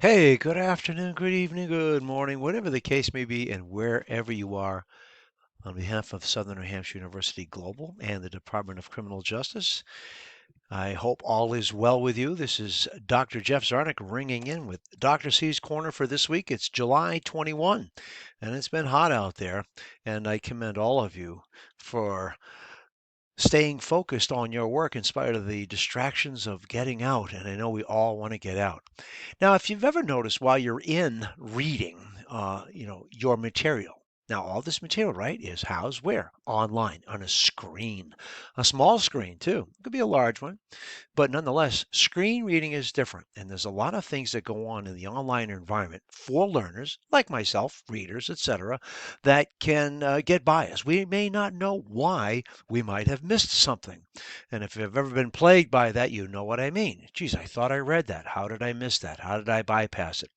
Hey, good afternoon, good evening, good morning, whatever the case may be, and wherever you are, on behalf of Southern New Hampshire University Global and the Department of Criminal Justice, I hope all is well with you. This is Dr. Jeff Zarnick ringing in with Dr. C's Corner for this week. It's July 21, and it's been hot out there, and I commend all of you for staying focused on your work in spite of the distractions of getting out, and I know we all want to get out. Now, if you've ever noticed while you're in reading, your material. Now, all this material, right, is housed where? Online, on a screen, a small screen too. It could be a large one, but nonetheless, screen reading is different. And there's a lot of things that go on in the online environment for learners, like myself, readers, etc., that can get biased. We may not know why we might have missed something. And if you've ever been plagued by that, you know what I mean. Geez, I thought I read that. How did I miss that? How did I bypass it?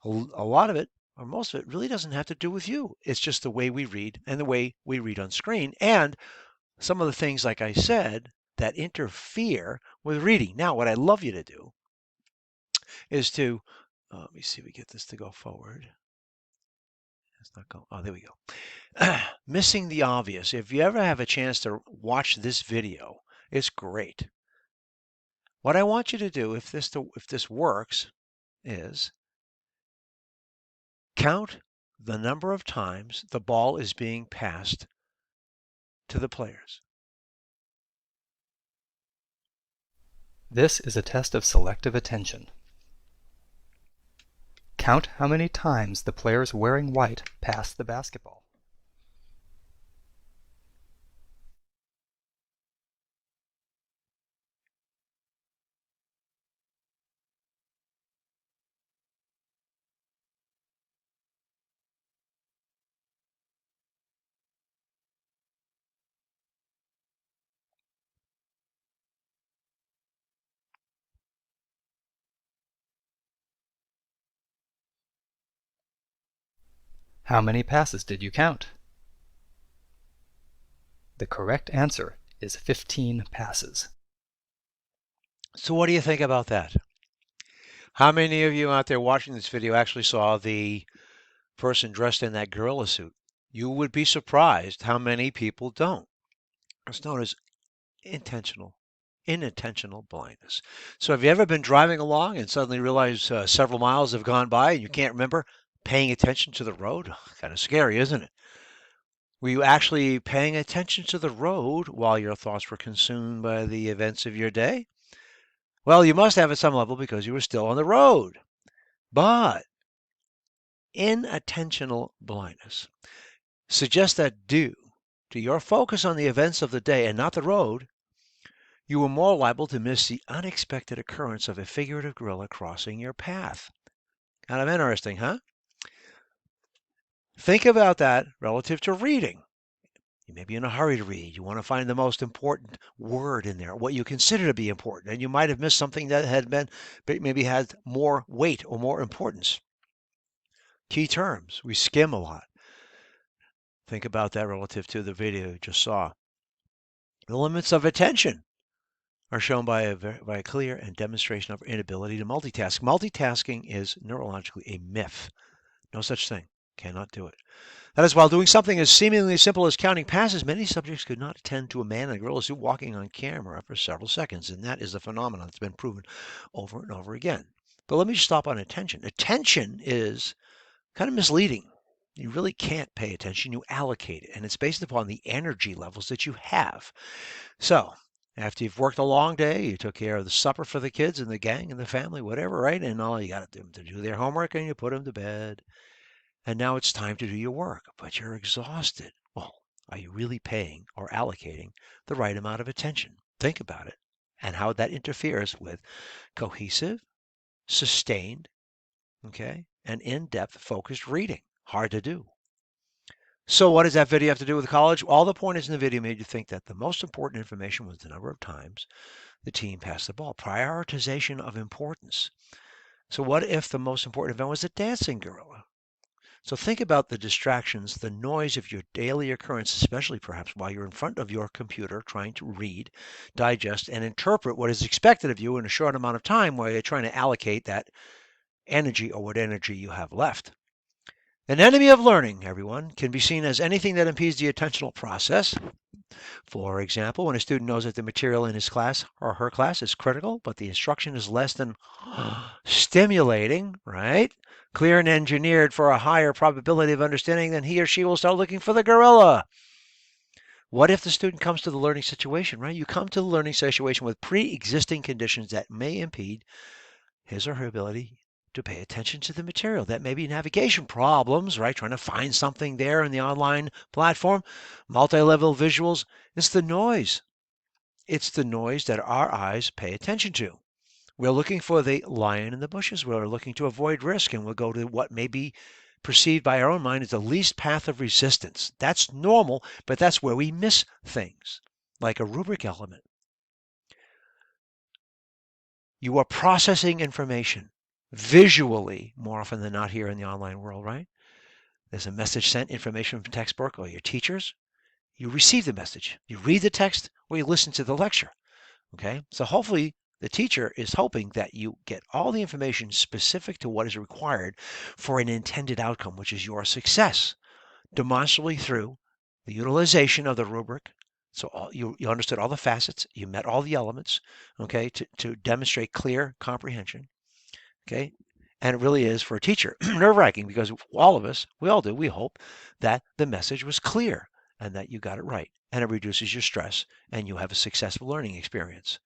A lot of it, or most of it, really doesn't have to do with you. It's just the way we read and the way we read on screen. And some of the things, like I said, that interfere with reading. Now, what I'd love you to do is to, let me see if we get this to go forward. It's not going, oh, there we go. Missing the obvious. If you ever have a chance to watch this video, it's great. What I want you to do, if this works, is count the number of times the ball is being passed to the players. This is a test of selective attention. Count how many times the players wearing white pass the basketball. How many passes did you count? The correct answer is 15 passes. So what do you think about that? How many of you out there watching this video actually saw the person dressed in that gorilla suit? You would be surprised how many people don't. It's known as inattentional blindness. So have you ever been driving along and suddenly realize several miles have gone by and you can't remember paying attention to the road? Kind of scary, isn't it? Were you actually paying attention to the road while your thoughts were consumed by the events of your day? Well, you must have at some level because you were still on the road. But inattentional blindness suggests that due to your focus on the events of the day and not the road, you were more liable to miss the unexpected occurrence of a figurative gorilla crossing your path. Kind of interesting, huh? Think about that relative to reading. You may be in a hurry to read. You want to find the most important word in there, what you consider to be important, and you might have missed something that had been maybe had more weight or more importance. Key terms. We skim a lot. Think about that relative to the video you just saw. The limits of attention are shown by a clear and demonstration of our inability to multitask. Multitasking is neurologically a myth. No such thing. Cannot do it. That is, while doing something as seemingly simple as counting passes, many subjects could not attend to a man in a gorilla suit walking on camera for several seconds, and that is a phenomenon that's been proven over and over again. But let me stop on attention. Attention is kind of misleading. You really can't pay attention. You allocate it, and it's based upon the energy levels that you have. So, after you've worked a long day, you took care of the supper for the kids and the gang and the family, whatever, right? And all you got to do to do their homework, and you put them to bed. And now it's time to do your work, but you're exhausted. Well, are you really paying or allocating the right amount of attention? Think about it and how that interferes with cohesive, sustained, okay, and in-depth focused reading. Hard to do. So what does that video have to do with college? All the pointers in the video made you think that the most important information was the number of times the team passed the ball. Prioritization of importance. So what if the most important event was a dancing gorilla? So think about the distractions, the noise of your daily occurrence, especially perhaps while you're in front of your computer trying to read, digest, and interpret what is expected of you in a short amount of time while you're trying to allocate that energy or what energy you have left. An enemy of learning, everyone, can be seen as anything that impedes the attentional process. For example, when a student knows that the material in his class or her class is critical, but the instruction is less than stimulating, right? Clear and engineered for a higher probability of understanding, then he or she will start looking for the gorilla. What if the student comes to the learning situation, right? You come to the learning situation with pre-existing conditions that may impede his or her ability to pay attention to the material. That may be navigation problems, right? Trying to find something there in the online platform, multi-level visuals. It's the noise. It's the noise that our eyes pay attention to. We're looking for the lion in the bushes. We're looking to avoid risk, and we'll go to what may be perceived by our own mind as the least path of resistance. That's normal, but that's where we miss things, like a rubric element. You are processing information visually more often than not here in the online world, right? There's a message sent, information from textbook or your teachers. You receive the message. You read the text or you listen to the lecture. Okay? So hopefully the teacher is hoping that you get all the information specific to what is required for an intended outcome, which is your success, demonstrably through the utilization of the rubric. So you understood all the facets, you met all the elements, okay, to demonstrate clear comprehension, okay? And it really is, for a teacher, nerve-wracking, because all of us, we all do, we hope that the message was clear and that you got it right. And it reduces your stress and you have a successful learning experience.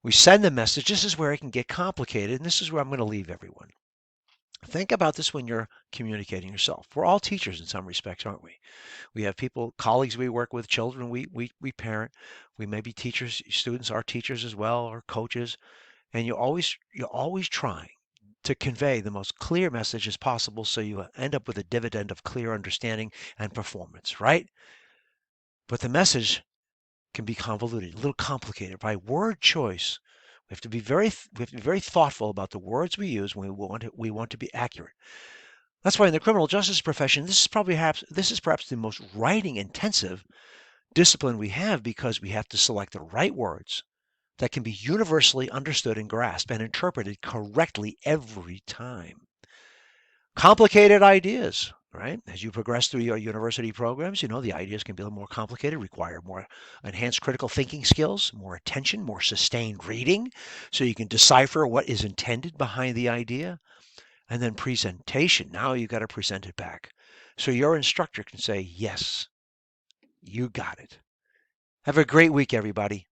We send the message. This is where it can get complicated, and this is where I'm going to leave everyone. Think about this when you're communicating yourself. We're all teachers in some respects, aren't we? We have people, colleagues we work with, children we parent. We may be teachers, students are teachers as well, or coaches. And you're always trying to convey the most clear message as possible so you end up with a dividend of clear understanding and performance, right? But the message can be convoluted, a little complicated by word choice. We have to be very thoughtful about the words we use when we want to be accurate. That's why in the criminal justice profession, this is perhaps the most writing intensive discipline we have, because we have to select the right words that can be universally understood and grasped and interpreted correctly every time. Complicated ideas, right? As you progress through your university programs, the ideas can be a little more complicated, require more enhanced critical thinking skills, more attention, more sustained reading, so you can decipher what is intended behind the idea. And then presentation. Now you got to present it back. So your instructor can say, yes, you got it. Have a great week, everybody.